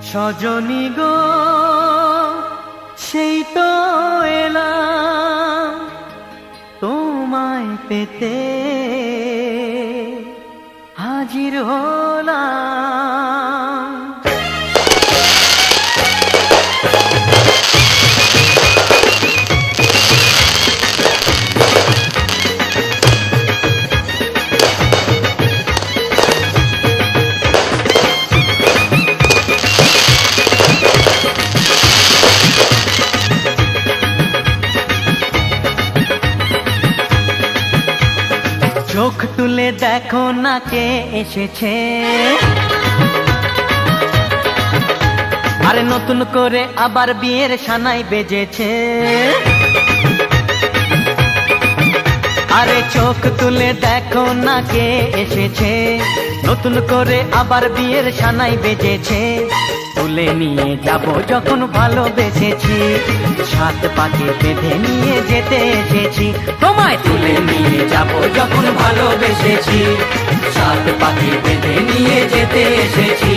সজনী গো সেই তো এলাম তোমায় পেতে হাজির হলাম। চোখ তুলে দেখো না কে এসেছে, আরে নতুন করে আবার বিয়ের সানাই বেজেছে। আরে চোখ তুলে দেখো না কে এসেছে, নতুন করে আবার বিয়ের সানাই বেজেছে। তুলে নিয়ে যাব যখন ভালোবেসেছি, সাত পাকে বেঁধে নিয়ে যেতে এসেছি। তোমায় তুলে নিয়ে যাব যখন ভালোবেসেছি, সাত পাকে বেঁধে নিয়ে যেতে এসেছি।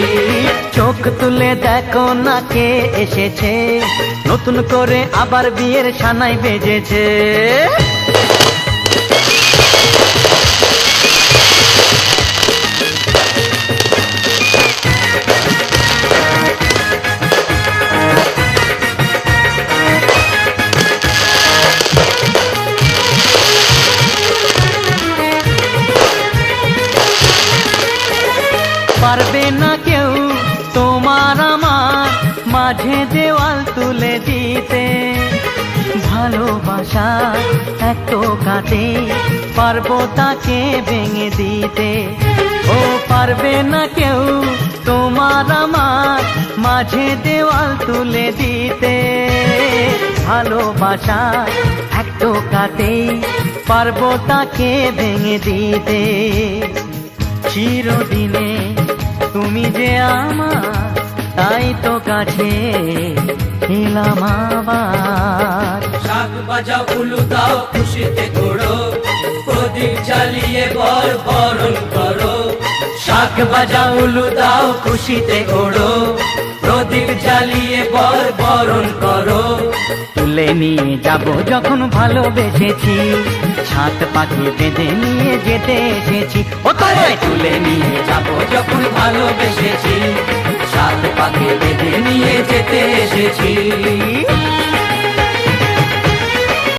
চোখ তুলে দেখো না কে এসেছে, নতুন করে আবার বিয়ের সানাই বেজেছে। পারবে না কেউ তোমার আমার মাঝে দেওয়াল তুলে দিতে, ভালোবাসা এত কাটে পারবো তাকে ভেঙে দিতে। ও পারবে না কেউ তোমার আমার মাঝে দেওয়াল তুলে দিতে, ভালোবাসা এত কাটে পারবো তাকে ভেঙে দিতে। চিরদিনে তুমি যে আমার, তাই তো কাছে এলাম আবার। শাক বাজাও উলু দাও খুশিতে ঘোড়ো, প্রদীপ জ্বালিয়ে বরণ করো। শাক বাজাও উলু দাও খুশিতে ওড়ো, প্রদীপ জ্বালিয়ে বরণ করো। তুলে নিয়ে যাব যখন ভালোবেসেছি, সাত পাখি বেঁধে নিয়ে যেতে এসেছি। ও তোমায় তুলে নিয়ে যাব যখন ভালোবেসেছি, সাত পাকে বেঁধে নিয়ে যেতে এসেছি।